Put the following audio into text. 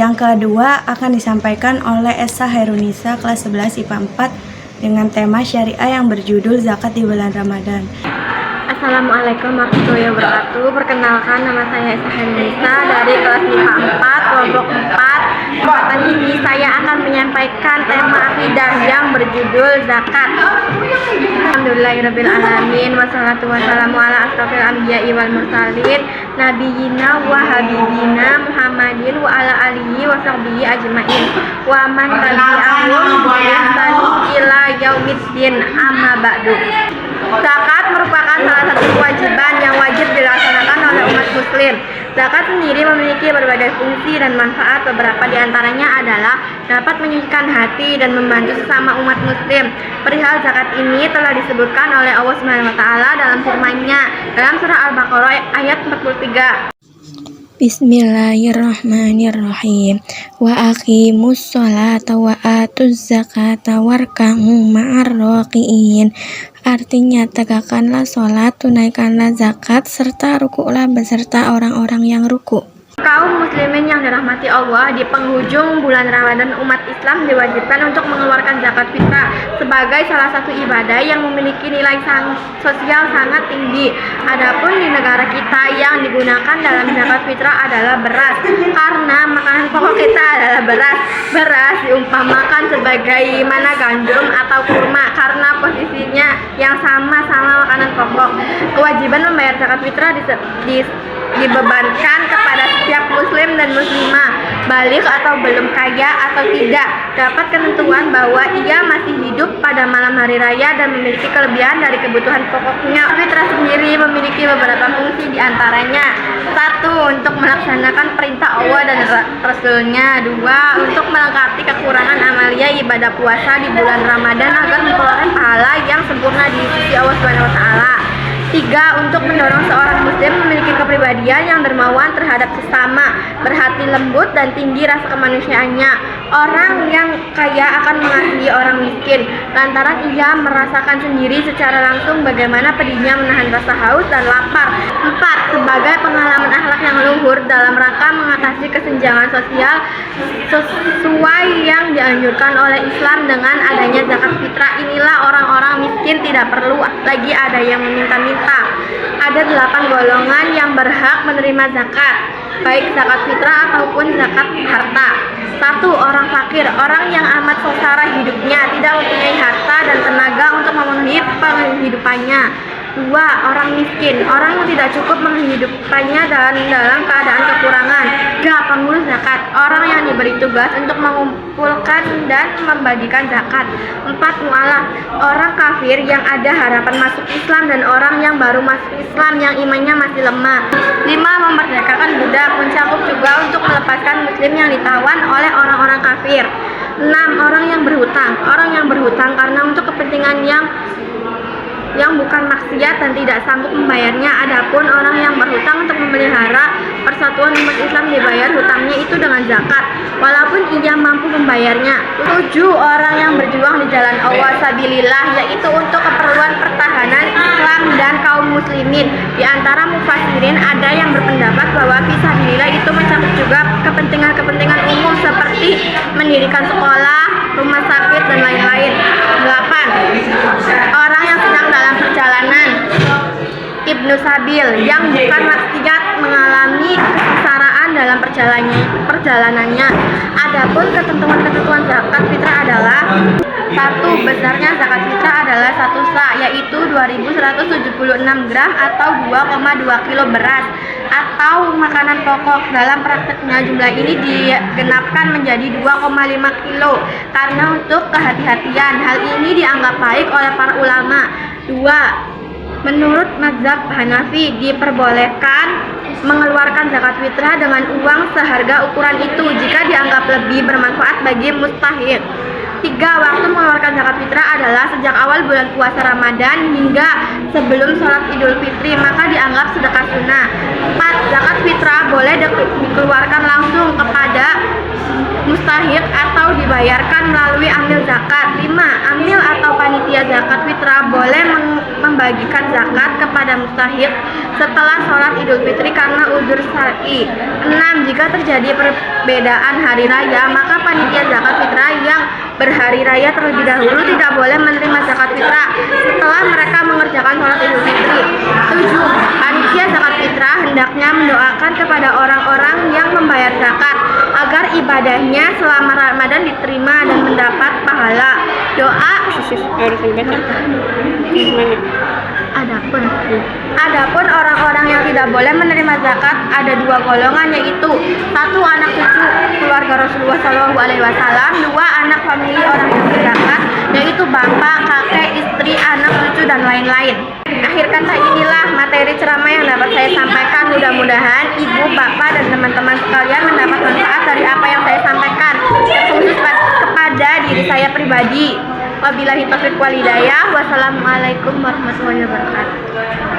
Yang kedua akan disampaikan oleh Esa Herunisa kelas 11 IPA 4 dengan tema syariah yang berjudul Zakat di bulan Ramadan. Assalamualaikum warahmatullahi wabarakatuh. Perkenalkan, nama saya Esa Herunisa dari kelas IPA 4 kelompok 4. Kesempatan ini saya akan menyampaikan tema akidah yang berjudul zakat. Alhamdulillahirrabbilalamin. Wassalatu wassalamu ala asrofil anbiya'i wal mursalin nabiyina wa habibina Muhammadin wa ala alihi wa sahbihi ajma'in wa man tabi'ahum bi ihsan ila yaumiddin, amma ba'du. Zakat merupakan salah satu kewajiban yang wajib dilaksanakan oleh umat muslim. Zakat sendiri memiliki berbagai fungsi dan manfaat. Beberapa diantaranya adalah dapat menyucikan hati dan membantu sesama umat muslim. Perihal zakat ini telah disebutkan oleh Allah SWT dalam firman-Nya dalam surah Al-Baqarah ayat 43. Bismillahirrahmanirrahim. Wa aqimus sholata wa atuz zakata warka'u ma'ar raki'in. Artinya, tegakkanlah sholat, tunaikanlah zakat, serta rukuklah beserta orang-orang yang rukuk. Kaum muslimin yang dirahmati Allah, di penghujung bulan Ramadan umat Islam diwajibkan untuk mengeluarkan zakat fitrah sebagai salah satu ibadah yang memiliki nilai sosial sangat tinggi. Adapun di negara kita yang digunakan dalam zakat fitrah adalah beras, karena makanan pokok kita adalah beras. Beras diumpamakan sebagai mana gandum atau kurma karena posisinya yang sama-sama makanan pokok. Kewajiban membayar zakat fitrah dibebankan kepada setiap muslim dan muslimah, balik atau belum kaya atau tidak, dapat ketentuan bahwa ia masih hidup pada malam hari raya dan memiliki kelebihan dari kebutuhan pokoknya. Fitrah sendiri memiliki beberapa fungsi, diantaranya: 1. Untuk melaksanakan perintah Allah dan Rasul-Nya. 2. Untuk melengkapi kekurangan amalia ibadah puasa di bulan Ramadan agar memperoleh pahala yang sempurna di sisi Allah SWT. 3. Untuk mendorong seorang muslim memiliki kepribadian yang dermawan terhadap sesama, berhati lembut dan tinggi rasa kemanusiaannya. Orang yang kaya akan mengasihi orang miskin, lantaran ia merasakan sendiri secara langsung bagaimana pedihnya menahan rasa haus dan lapar. 4. Sebagai pengalaman akhlak yang luhur dalam rangka mengatasi kesenjangan sosial sesuai yang dianjurkan oleh Islam dengan adanya zakat fitrah. Inilah orang-orang miskin tidak perlu lagi ada yang meminta-minta. Ada 8 golongan yang berhak menerima zakat, baik zakat fitrah ataupun zakat harta. 1. Orang fakir, orang yang amat sengsara hidupnya, tidak mempunyai harta dan tenaga untuk memenuhi penghidupannya. 2. Orang miskin, orang yang tidak cukup menghidupannya dalam keadaan kekurangan. 3. Pengurus zakat, orang yang diberi tugas untuk mengumpulkan dan membagikan zakat. 4. Mu'alaf, orang kafir yang ada harapan masuk Islam dan orang yang baru masuk Islam yang imannya masih lemah. 5. Memerdekakan budak, mencakup juga untuk melepaskan muslim yang ditawan oleh orang-orang kafir. 6. Orang yang berhutang, orang yang berhutang karena untuk kepentingan yang bukan maksiat dan tidak sanggup membayarnya. Adapun orang yang berhutang untuk memelihara persatuan umat Islam dibayar hutangnya itu dengan zakat, walaupun ia mampu membayarnya. 7. Orang yang berjuang di jalan Allah sabilillah, yaitu untuk keperluan pertahanan Islam dan kaum muslimin. Di antara mufassirin ada yang berpendapat bahwa fisabilillah itu mencakup juga kepentingan-kepentingan umum seperti mendirikan sekolah, rumah sakit, dan lain-lain. 8. Orang yang sedang dalam perjalanan, Ibnu Sabil, yang bukan maksiat mengalami kesengsaraan dalam perjalanannya. Adapun ketentuan zakat fitrah adalah: 1. Besarnya zakat fitrah adalah 1 sa', yaitu 2176 gram atau 2,2 kilo beras atau makanan pokok. Dalam prakteknya jumlah ini digenapkan menjadi 2,5 kilo karena untuk kehati-hatian. Hal ini dianggap baik oleh para ulama. 2. Menurut mazhab Hanafi, diperbolehkan mengeluarkan zakat fitrah dengan uang seharga ukuran itu jika dianggap lebih bermanfaat bagi mustahik. 3. Waktu mengeluarkan zakat fitrah adalah sejak awal bulan puasa Ramadan hingga sebelum sholat Idul Fitri, maka dianggap sedekah sunnah. 4. Zakat fitrah boleh dikeluarkan langsung kepada mustahik atau dibayar dibayarkan melalui amil zakat. 5. Amil atau panitia zakat fitrah boleh membagikan zakat kepada mustahik setelah sholat Idul Fitri karena uzur syar'i. 6. Jika terjadi perbedaan hari raya, maka panitia zakat fitrah yang berhari raya terlebih dahulu tidak boleh menerima zakat fitrah setelah mereka mengerjakan sholat Idul Fitri. 7. Panitia zakat fitrah hendaknya mendoakan kepada orang-orang yang membayar zakat agar ibadahnya selama Ramadan diterima dan mendapat pahala. Doa Harus dibaca. Adapun orang-orang yang tidak boleh menerima zakat ada 2 golongan, yaitu 1. Anak cucu keluarga Rasulullah SAW. 2. Anak famili orang yang berzakat, yaitu bapak, kakek, istri, anak cucu dan lain-lain. Akhir kata inilah materi ceramah yang dapat saya sampaikan. Mudah-mudahan ibu, bapak, dan teman-teman sekalian mendapat manfaat dari apa yang saya sampaikan, terkhusus kepada diri saya pribadi. Wabillahi taufiq wal hidayah. Wassalamualaikum warahmatullahi wabarakatuh.